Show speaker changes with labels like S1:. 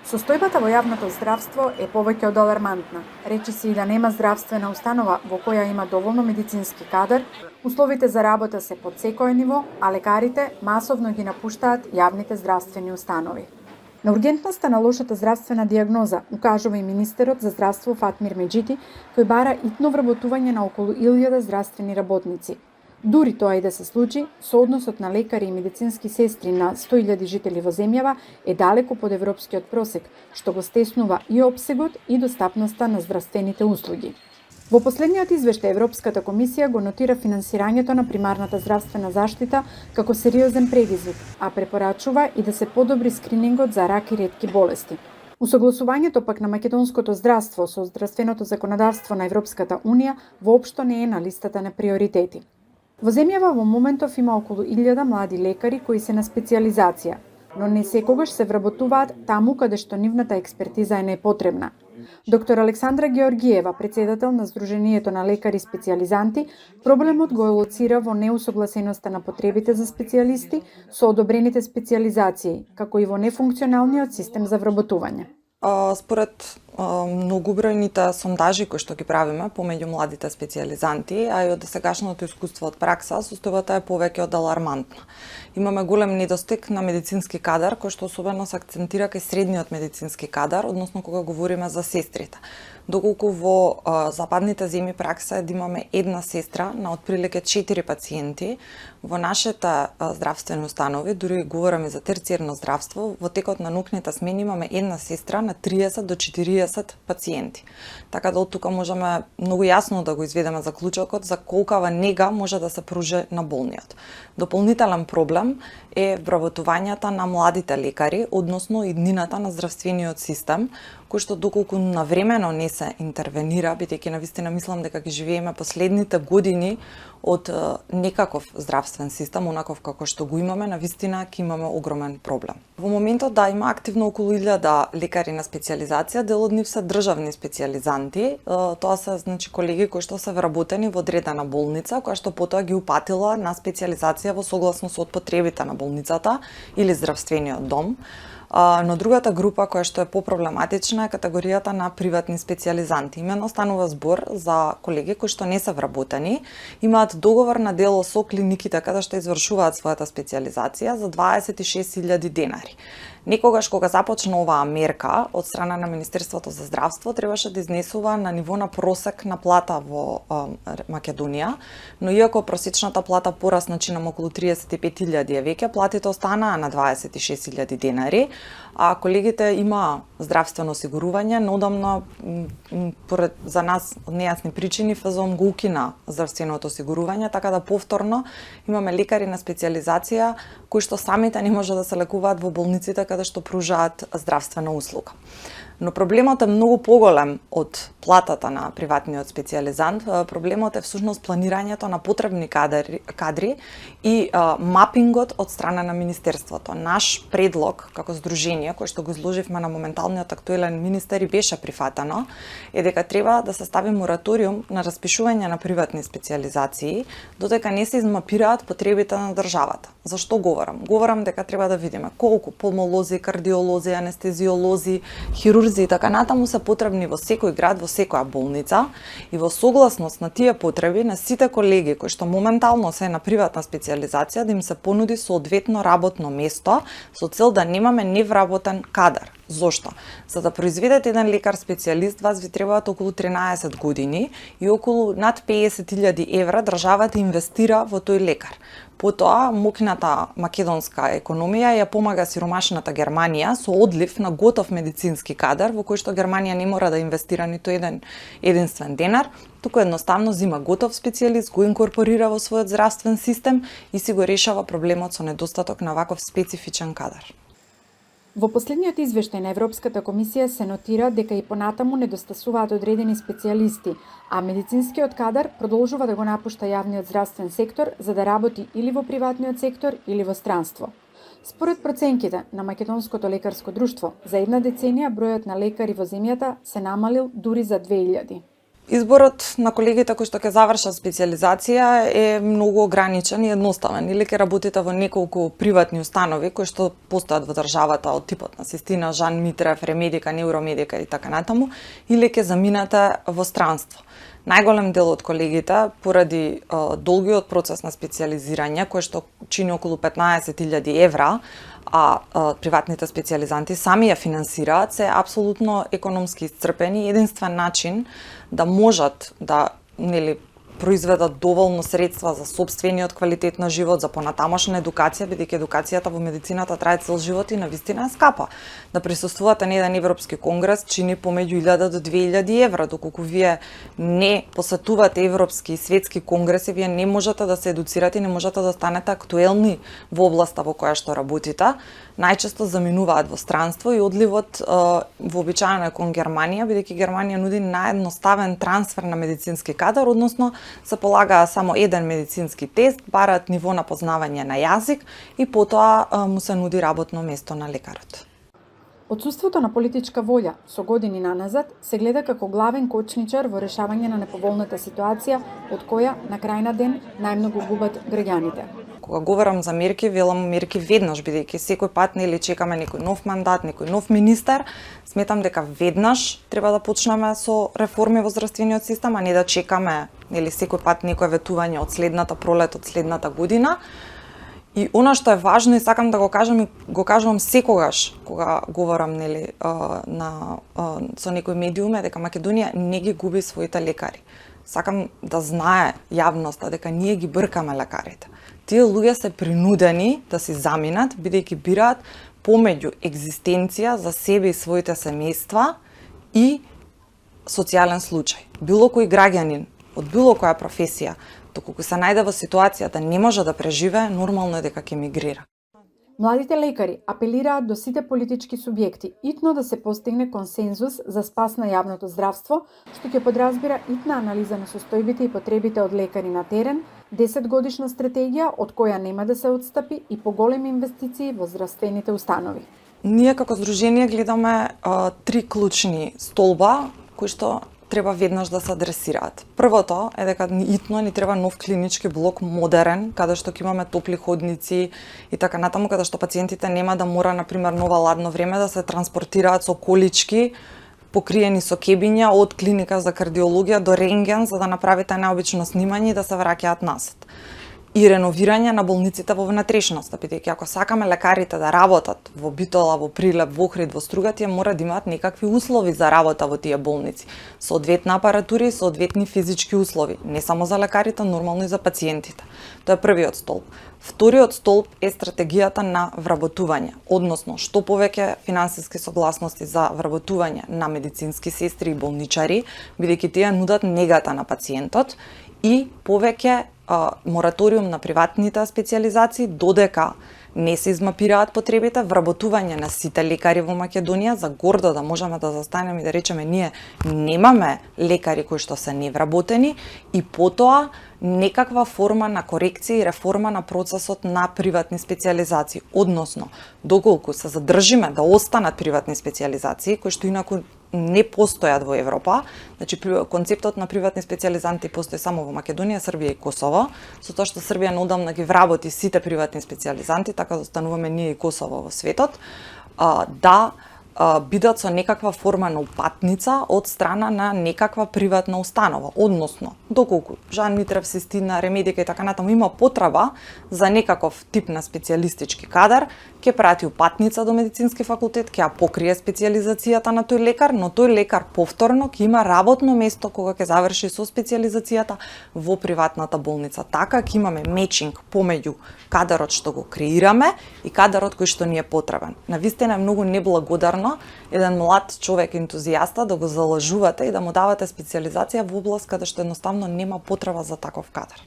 S1: Состојбата во јавното здравство е повеќе од алармантна. Речи се и да нема здравствена установа во која има доволно медицински кадар, условите за работа се под секое ниво, а лекарите масовно ги напуштаат јавните здравствени установи. На ургентноста на лошата здравствена дијагноза укажува и министерот за здравство Фатмир Меджити, кој бара итно вработување на околу 1000 здравствени работници. Дури тоа и да се случи, соодносот на лекари и медицински сестри на 100.000 жители во земјава е далеку под европскиот просек, што го стеснува и опсегот и достапноста на здравствените услуги. Во последниот извештај Европската комисија го нотира финансирањето на примарната здравствена заштита како сериозен предизвик, а препорачува и да се подобри скринингот за рак и ретки болести. Усогласувањето пак на македонското здравство со здравственото законодавство на Европската унија воопшто не е на листата на приоритети. Во земјава во моментов има околу 1000 млади лекари кои се на специјализација, но не секогаш се вработуваат таму каде што нивната експертиза е најпотребна. Доктор Александра Георгиева, председател на Сдруженијето на лекари специјализанти, проблемот го лоцира во неусогласеноста на потребите за специјалисти со одобрените специјализации, како и во нефункционалниот систем за вработување.
S2: Според многобројните сондажи кои што ги правиме помеѓу младите специјализанти, а и од сегашното искуство од пракса, состојбата е повеќе од алармантна. Имаме голем недостиг на медицински кадар, кој што особено се акцентира кај средниот медицински кадар, односно кога говориме за сестрите. Доколку во западните земји пракса е да имаме една сестра на отприлike 4 пациенти, во нашите здравствени установи, дури говорам и за терцијерно здравство, во текот на ноќните смени имаме една сестра на 30 до 40 пациенти. Така да од тука можеме многу јасно да го изведеме заклучокот за колкава нега може да се пружи на болниот. Дополнителен проблем е вработувањето на младите лекари, односно иднината на здравствениот систем, кој што доколку навремено не се интервенира, бидејќи навистина мислам дека ги живееме последните години од некаков здравствен систем, онаков како што го имаме, навистина ќе имаме огромен проблем. Во моментот да има активно околу 1000 лекари на специјализација, дел од нив се државни специјализанти. Тоа се колеги кои што се вработени во одредена болница, која што потоа ги упатила на специјализација во согласно со потребите на болницата или здравствениот дом. Но другата група која што е попроблематична е категоријата на приватни специјализанти. Имено станува збор за колеги кои што не се вработени, имаат договор на дело со клиниките каде што извршуваат својата специјализација за 26.000 денари. Некогаш кога започна оваа мерка од страна на Министерството за здравство требаше да изнесува на ниво на просек на плата во Македонија, но иако просечната плата порасна чинам околу 35.000 веќе, платите останаа на 26.000 денари, а колегите има здравствено осигурување, но одамна поред за нас од нејасни причини ФЗОМ го укина здравственото осигурување, така да повторно имаме лекари на специјализација кои што самите не може да се лекуваат во болниците каде што пружаат здравствена услуга. Но проблемот е многу поголем од платата на приватниот специјализант. Проблемот е всушност планирањето на потребни кадри и мапингот од страна на Министерството. Наш предлог како здружение, кој што го изложивме на моменталниот актуелен министер и беше прифатено, е дека треба да се стави мораториум на распишување на приватни специјализации, додека не се измапираат потребите на државата. Зашто говорам? Говорам дека треба да видиме колку пулмолози, кардиолози, анестезиолози, хирурзи и така натаму се потребни во секој град, во секоја болница, и во согласност на тие потреби на сите колеги кои што моментално се на приватна специјализација да им се понуди соодветно работно место со цел да немаме невработен кадар. Зошто? За да произведете еден лекар специјалист, вас ви требаат околу 13 години и околу над 50.000 евра државата инвестира во тој лекар. Потоа, мокната македонска економија ја помага сиромашната Германија со одлив на готов медицински кадар, во кој што Германија не мора да инвестира ниту еден единствен денар, туку едноставно зима готов специјалист, го инкорпорира во својот здравствен систем и си го решава проблемот со недостаток на ваков специфичен кадар.
S1: Во последниот извештај на Европската комисија се нотира дека и понатаму недостасуваат одредени специјалисти, а медицинскиот кадар продолжува да го напушта јавниот здравствен сектор за да работи или во приватниот сектор или во странство. Според проценките на Македонското лекарско друштво, за една деценија бројот на лекари во земјата се намалил дури за 2000.
S2: Изборот на колегите кои што ќе завршат специализација е многу ограничен и едноставен. Или ќе работите во неколку приватни установи кои што постојат во државата од типот на Систина, Жан Митрев, Ремедика, Невромедика и така натаму, или ќе заминете во странство. Најголем дел од колегите, поради долгиот процес на специализирање, кој што чини околу 15.000 евра, а приватните специализанти сами ја финансираат, се апсолутно економски исцрпени. Единствен начин да можат да произведат доволно средства за сопствениот квалитет на живот, за понатамошна едукација, бидејќи едукацијата во медицината трае цел живот и навистина е скапа. Да присуствувате на еден европски конгрес чини помеѓу 1000 до 2000 евра, доколку вие не посетувате европски и светски конгреси, вие не можете да се едуцирате и не можете да станете актуелни во областа во која што работите. Најчесто заминуваат во странство и одливот вообичаено е кон Германија, бидејќи Германија нуди наједноставен трансфер на медицински кадар, односно се полага само еден медицински тест, бараат ниво на познавање на јазик и потоа му се нуди работно место на лекарот.
S1: Отсуството на политичка волја со години наназад се гледа како главен кочничар во решавање на неповолната ситуација од која на крај на ден најмногу губат граѓаните.
S2: Кога говорам за мерки, велам мерки веднаш, бидејќи секој пат чекаме некој нов мандат, некој нов министер, сметам дека веднаш треба да почнеме со реформи во здравствениот систем, а не да чекаме секој пат некое ветување од следната пролет, од следната година. И она што е важно и сакам да го кажам и го кажувам секогаш кога говорам со некој медиум е дека Македонија не ги губи своите лекари. Сакам да знае јавноста дека ние ги бркаме лекарите. Тие луѓе се принудени да си заминат, бидејќи бираат помеѓу екзистенција за себе и своите семејства и социјален случај. Било кој граѓанин од било која професија, доколку се најде во ситуација да не може да преживее, нормално е дека ќе мигрира.
S1: Младите лекари апелираат до сите политички субјекти итно да се постигне консензус за спас на јавното здравство, што ќе подразбира итна анализа на состојбите и потребите од лекари на терен, 10-годишна стратегија од која нема да се отстапи и поголеми инвестиции во здравствените установи.
S2: Ние како здружение гледаме 3 клучни столба кои што треба веднаш да се адресираат. Првото е дека итно ни треба нов клинички блок, модерен, каде што ќе имаме топли ходници и така натаму, каде што пациентите нема да мора, например, нова ладно време да се транспортираат со колички покриени со кебиња од клиника за кардиологија до рентген за да направите наобично снимање и да се враќаат назад. И реновирање на болниците во внатрешноста, бидејќи ако сакаме лекарите да работат во Битола, во Прилеп, во Охрид, во Струга, тие мора да имаат некакви услови за работа во тие болници. Соодветна апаратура и соодветни физички услови, не само за лекарите, нормално и за пациентите. Тоа е првиот столб. Вториот столб е стратегијата на вработување, односно што повеќе финансиски согласности за вработување на медицински сестри и болничари, бидејќи тие нудат негата на пациентот, и повеќе мораториум на приватните специализации додека не се измапираат потребите, вработување на сите лекари во Македонија, за гордо да можеме да застанеме и да речеме ние немаме лекари кои што се невработени, и потоа некаква форма на корекција и реформа на процесот на приватни специализации. Односно, доколку се задржиме да останат приватни специализации, кои што инаку не постојат во Европа, значи концептот на приватни специализанти постои само во Македонија, Србија и Косово, со тоа што Србија неодамна ги вработи сите приватни специализанти, така да остануваме ние и Косово во светот, да бидат со некаква форма на упатница од страна на некаква приватна установа. Односно, доколку Жан Митрев, Систина, Ремедика и така натаму има потреба за некаков тип на специјалистички кадар, ќе прати упатница до медицински факултет, ќе ја покрие специјализацијата на тој лекар, но тој лекар повторно ќе има работно место кога ќе заврши со специјализацијата во приватната болница. Така ќе имаме мечинг помеѓу кадарот што го креираме и кадарот кој што ни е потребен. Навистина е многу неблагодарно еден млад човек ентузијаста да го залажувате и да му давате специјализација во област каде што едноставно нема потреба за таков кадар.